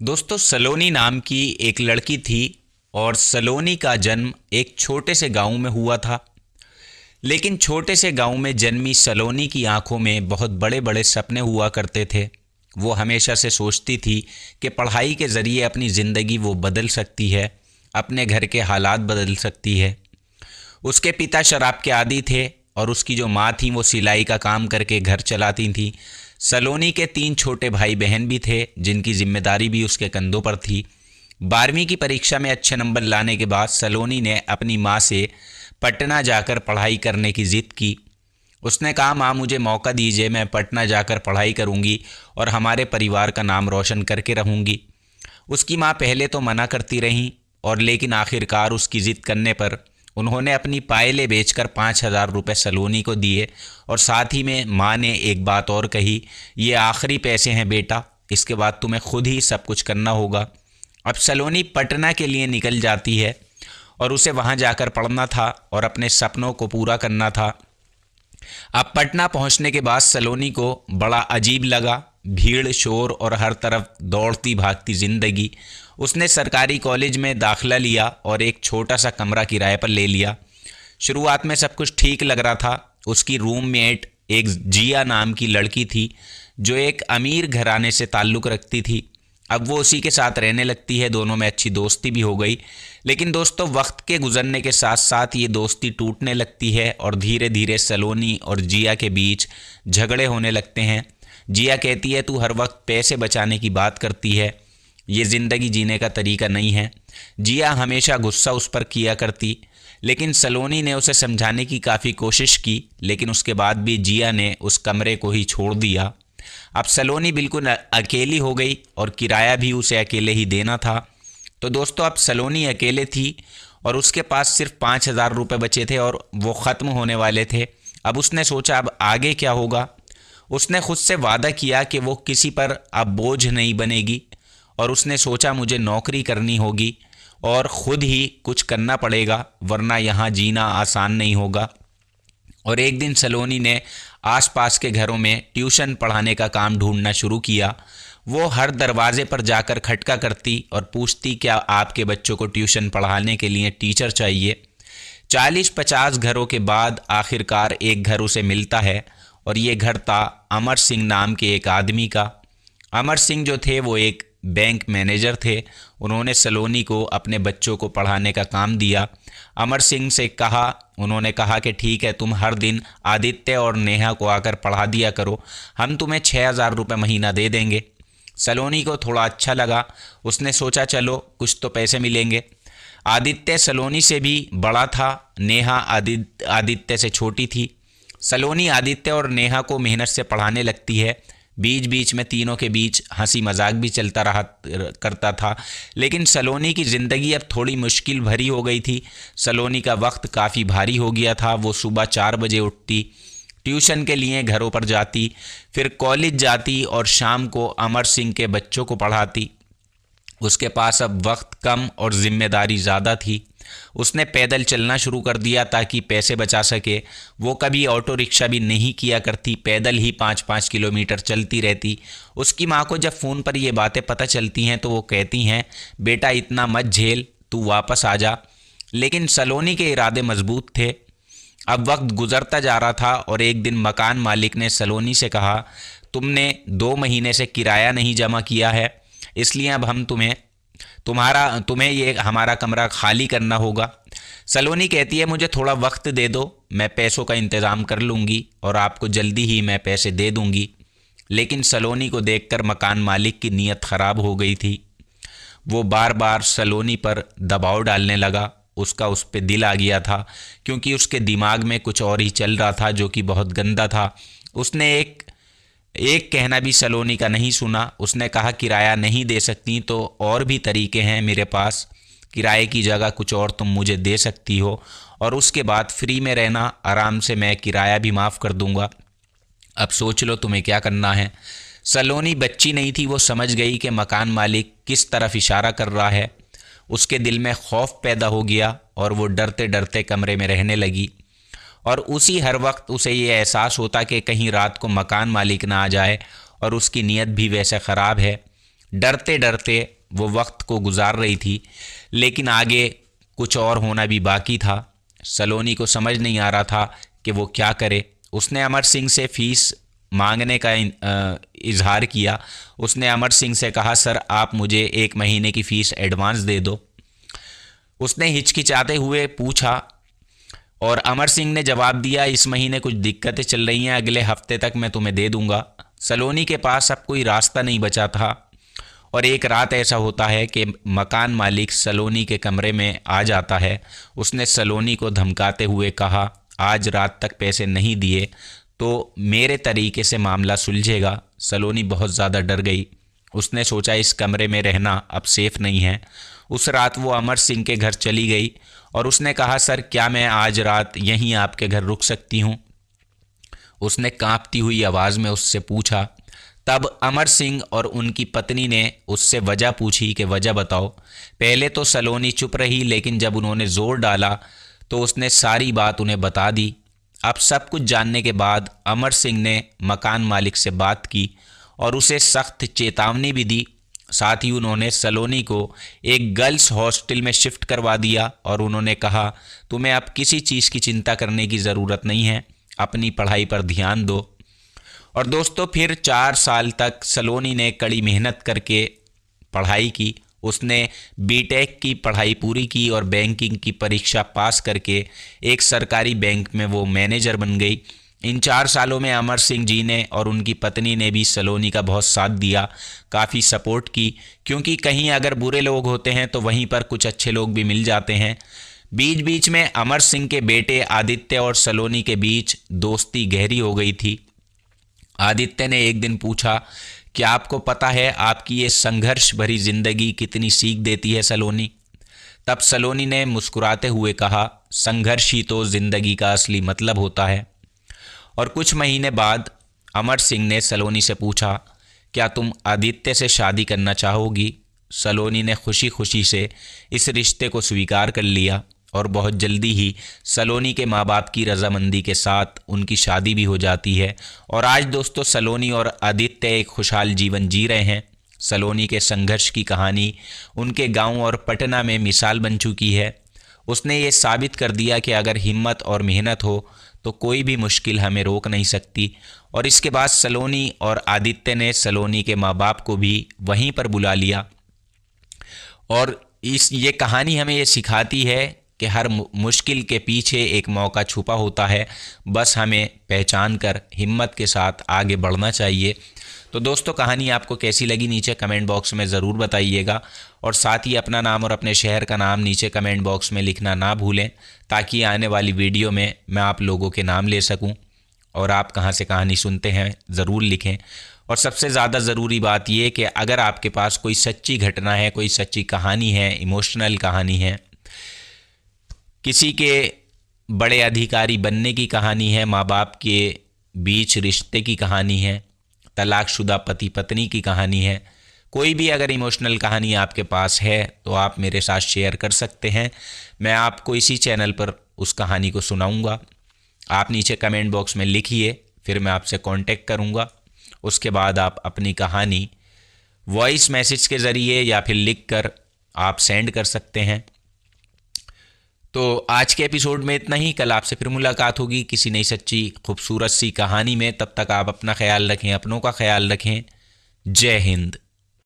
दोस्तों, सलोनी नाम की एक लड़की थी और सलोनी का जन्म एक छोटे से गांव में हुआ था। लेकिन छोटे से गांव में जन्मी सलोनी की आंखों में बहुत बड़े बड़े सपने हुआ करते थे। वो हमेशा से सोचती थी कि पढ़ाई के ज़रिए अपनी ज़िंदगी वो बदल सकती है, अपने घर के हालात बदल सकती है। उसके पिता शराब के आदी थे और उसकी जो माँ थी वो सिलाई का काम करके घर चलाती थी। सलोनी के 3 छोटे भाई बहन भी थे जिनकी जिम्मेदारी भी उसके कंधों पर थी। 12वीं की परीक्षा में अच्छे नंबर लाने के बाद सलोनी ने अपनी माँ से पटना जाकर पढ़ाई करने की ज़िद की। उसने कहा, माँ मुझे मौका दीजिए, मैं पटना जाकर पढ़ाई करूँगी और हमारे परिवार का नाम रोशन करके रहूँगी। उसकी माँ पहले तो मना करती रहीं और लेकिन आखिरकार उसकी ज़िद करने पर उन्होंने अपनी पायलें बेचकर 5,000 रुपये सलोनी को दिए और साथ ही में माँ ने एक बात और कही, ये आखिरी पैसे हैं बेटा, इसके बाद तुम्हें खुद ही सब कुछ करना होगा। अब सलोनी पटना के लिए निकल जाती है और उसे वहाँ जाकर पढ़ना था और अपने सपनों को पूरा करना था। अब पटना पहुंचने के बाद सलोनी को बड़ा अजीब लगा। भीड़, शोर और हर तरफ दौड़ती भागती ज़िंदगी। उसने सरकारी कॉलेज में दाखिला लिया और एक छोटा सा कमरा किराए पर ले लिया। शुरुआत में सब कुछ ठीक लग रहा था। उसकी रूममेट एक जिया नाम की लड़की थी जो एक अमीर घराने से ताल्लुक़ रखती थी। अब वो उसी के साथ रहने लगती है, दोनों में अच्छी दोस्ती भी हो गई। लेकिन दोस्तों, वक्त के गुजरने के साथ साथ ये दोस्ती टूटने लगती है और धीरे धीरे सलोनी और जिया के बीच झगड़े होने लगते हैं। जिया कहती है, तू हर वक्त पैसे बचाने की बात करती है, ये ज़िंदगी जीने का तरीका नहीं है। जिया हमेशा गुस्सा उस पर किया करती, लेकिन सलोनी ने उसे समझाने की काफ़ी कोशिश की, लेकिन उसके बाद भी जिया ने उस कमरे को ही छोड़ दिया। अब सलोनी बिल्कुल अकेली हो गई और किराया भी उसे अकेले ही देना था। तो दोस्तों, अब सलोनी अकेले थी और उसके पास सिर्फ 5,000 रुपये बचे थे और वो ख़त्म होने वाले थे। अब उसने सोचा अब आगे क्या होगा। उसने खुद से वादा किया कि वो किसी पर अब बोझ नहीं बनेगी और उसने सोचा मुझे नौकरी करनी होगी और ख़ुद ही कुछ करना पड़ेगा, वरना यहाँ जीना आसान नहीं होगा। और एक दिन सलोनी ने आसपास के घरों में ट्यूशन पढ़ाने का काम ढूंढना शुरू किया। वो हर दरवाजे पर जाकर खटका करती और पूछती, क्या आपके बच्चों को ट्यूशन पढ़ाने के लिए टीचर चाहिए। 40-50 घरों के बाद आखिरकार एक घर उसे मिलता है और ये घर था अमर सिंह नाम के एक आदमी का। अमर सिंह जो थे वो एक बैंक मैनेजर थे। उन्होंने सलोनी को अपने बच्चों को पढ़ाने का काम दिया। अमर सिंह से उन्होंने कहा कि ठीक है, तुम हर दिन आदित्य और नेहा को आकर पढ़ा दिया करो, हम तुम्हें 6,000 रुपये महीना दे देंगे। सलोनी को थोड़ा अच्छा लगा। उसने सोचा चलो कुछ तो पैसे मिलेंगे। आदित्य सलोनी से भी बड़ा था, नेहा आदित्य से छोटी थी। सलोनी आदित्य और नेहा को मेहनत से पढ़ाने लगती है। बीच बीच में तीनों के बीच हंसी मजाक भी चलता रहा करता था। लेकिन सलोनी की ज़िंदगी अब थोड़ी मुश्किल भरी हो गई थी। सलोनी का वक्त काफ़ी भारी हो गया था। वो सुबह 4 बजे उठती, ट्यूशन के लिए घरों पर जाती, फिर कॉलेज जाती और शाम को अमर सिंह के बच्चों को पढ़ाती। उसके पास अब वक्त कम और ज़िम्मेदारी ज़्यादा थी। उसने पैदल चलना शुरू कर दिया ताकि पैसे बचा सके। वो कभी ऑटो रिक्शा भी नहीं किया करती, पैदल ही 5-5 किलोमीटर चलती रहती। उसकी माँ को जब फ़ोन पर ये बातें पता चलती हैं तो वो कहती हैं, बेटा इतना मत झेल, तू वापस आ जा। लेकिन सलोनी के इरादे मजबूत थे। अब वक्त गुजरता जा रहा था और एक दिन मकान मालिक ने सलोनी से कहा, तुमने 2 महीने से किराया नहीं जमा किया है, इसलिए अब हम तुम्हें ये हमारा कमरा खाली करना होगा। सलोनी कहती है, मुझे थोड़ा वक्त दे दो, मैं पैसों का इंतज़ाम कर लूँगी और आपको जल्दी ही मैं पैसे दे दूँगी। लेकिन सलोनी को देखकर मकान मालिक की नीयत ख़राब हो गई थी। वो बार बार सलोनी पर दबाव डालने लगा। उसका उस पर दिल आ गया था क्योंकि उसके दिमाग में कुछ और ही चल रहा था जो कि बहुत गंदा था। उसने एक कहना भी सलोनी का नहीं सुना। उसने कहा, किराया नहीं दे सकती तो और भी तरीके हैं मेरे पास, किराए की जगह कुछ और तुम मुझे दे सकती हो और उसके बाद फ्री में रहना, आराम से मैं किराया भी माफ़ कर दूंगा। अब सोच लो तुम्हें क्या करना है। सलोनी बच्ची नहीं थी, वो समझ गई कि मकान मालिक किस तरफ इशारा कर रहा है। उसके दिल में खौफ पैदा हो गया और वो डरते डरते कमरे में रहने लगी। और उसी हर वक्त उसे ये एहसास होता कि कहीं रात को मकान मालिक ना आ जाए और उसकी नीयत भी वैसे ख़राब है। डरते डरते वो वक्त को गुजार रही थी, लेकिन आगे कुछ और होना भी बाकी था। सलोनी को समझ नहीं आ रहा था कि वो क्या करे। उसने अमर सिंह से फ़ीस मांगने का इजहार किया। उसने अमर सिंह से कहा, सर आप मुझे 1 महीने की फ़ीस एडवांस दे दो। उसने हिचकिचाते हुए पूछा और अमर सिंह ने जवाब दिया, इस महीने कुछ दिक्कतें चल रही हैं, अगले हफ्ते तक मैं तुम्हें दे दूंगा। सलोनी के पास अब कोई रास्ता नहीं बचा था और एक रात ऐसा होता है कि मकान मालिक सलोनी के कमरे में आ जाता है। उसने सलोनी को धमकाते हुए कहा, आज रात तक पैसे नहीं दिए तो मेरे तरीके से मामला सुलझेगा। सलोनी बहुत ज़्यादा डर गई। उसने सोचा इस कमरे में रहना अब सेफ़ नहीं है। उस रात वो अमर सिंह के घर चली गई और उसने कहा, सर क्या मैं आज रात यहीं आपके घर रुक सकती हूँ? उसने कांपती हुई आवाज़ में उससे पूछा। तब अमर सिंह और उनकी पत्नी ने उससे वजह पूछी कि वजह बताओ। पहले तो सलोनी चुप रही, लेकिन जब उन्होंने ज़ोर डाला तो उसने सारी बात उन्हें बता दी। अब सब कुछ जानने के बाद अमर सिंह ने मकान मालिक से बात की और उसे सख्त चेतावनी भी दी। साथ ही उन्होंने सलोनी को एक गर्ल्स हॉस्टल में शिफ्ट करवा दिया और उन्होंने कहा, तुम्हें अब किसी चीज़ की चिंता करने की ज़रूरत नहीं है, अपनी पढ़ाई पर ध्यान दो। और दोस्तों फिर 4 साल तक सलोनी ने कड़ी मेहनत करके पढ़ाई की। उसने बीटेक की पढ़ाई पूरी की और बैंकिंग की परीक्षा पास करके एक सरकारी बैंक में वो मैनेजर बन गई। इन 4 सालों में अमर सिंह जी ने और उनकी पत्नी ने भी सलोनी का बहुत साथ दिया, काफ़ी सपोर्ट की, क्योंकि कहीं अगर बुरे लोग होते हैं तो वहीं पर कुछ अच्छे लोग भी मिल जाते हैं। बीच बीच में अमर सिंह के बेटे आदित्य और सलोनी के बीच दोस्ती गहरी हो गई थी। आदित्य ने एक दिन पूछा, क्या आपको पता है आपकी ये संघर्ष भरी जिंदगी कितनी सीख देती है सलोनी? तब सलोनी ने मुस्कुराते हुए कहा, संघर्ष ही तो जिंदगी का असली मतलब होता है। और कुछ महीने बाद अमर सिंह ने सलोनी से पूछा, क्या तुम आदित्य से शादी करना चाहोगी? सलोनी ने खुशी खुशी से इस रिश्ते को स्वीकार कर लिया और बहुत जल्दी ही सलोनी के माँ बाप की रजामंदी के साथ उनकी शादी भी हो जाती है। और आज दोस्तों सलोनी और आदित्य एक खुशहाल जीवन जी रहे हैं। सलोनी के संघर्ष की कहानी उनके गांव और पटना में मिसाल बन चुकी है। उसने ये साबित कर दिया कि अगर हिम्मत और मेहनत हो तो कोई भी मुश्किल हमें रोक नहीं सकती। और इसके बाद सलोनी और आदित्य ने सलोनी के माँ बाप को भी वहीं पर बुला लिया। और ये कहानी हमें ये सिखाती है कि हर मुश्किल के पीछे एक मौका छुपा होता है, बस हमें पहचान कर हिम्मत के साथ आगे बढ़ना चाहिए। तो दोस्तों कहानी आपको कैसी लगी नीचे कमेंट बॉक्स में ज़रूर बताइएगा और साथ ही अपना नाम और अपने शहर का नाम नीचे कमेंट बॉक्स में लिखना ना भूलें, ताकि आने वाली वीडियो में मैं आप लोगों के नाम ले सकूं। और आप कहां से कहानी सुनते हैं ज़रूर लिखें। और सबसे ज़्यादा ज़रूरी बात यह कि अगर आपके पास कोई सच्ची घटना है, कोई सच्ची कहानी है, इमोशनल कहानी है, किसी के बड़े अधिकारी बनने की कहानी है, माँ बाप के बीच रिश्ते की कहानी है, तलाकशुदा पति पत्नी की कहानी है, कोई भी अगर इमोशनल कहानी आपके पास है तो आप मेरे साथ शेयर कर सकते हैं। मैं आपको इसी चैनल पर उस कहानी को सुनाऊंगा। आप नीचे कमेंट बॉक्स में लिखिए, फिर मैं आपसे कांटेक्ट करूंगा। उसके बाद आप अपनी कहानी वॉइस मैसेज के ज़रिए या फिर लिख कर आप सेंड कर सकते हैं। तो आज के एपिसोड में इतना ही। कल आपसे फिर मुलाकात होगी किसी नई सच्ची खूबसूरत सी कहानी में। तब तक आप अपना ख्याल रखें, अपनों का ख्याल रखें। जय हिंद।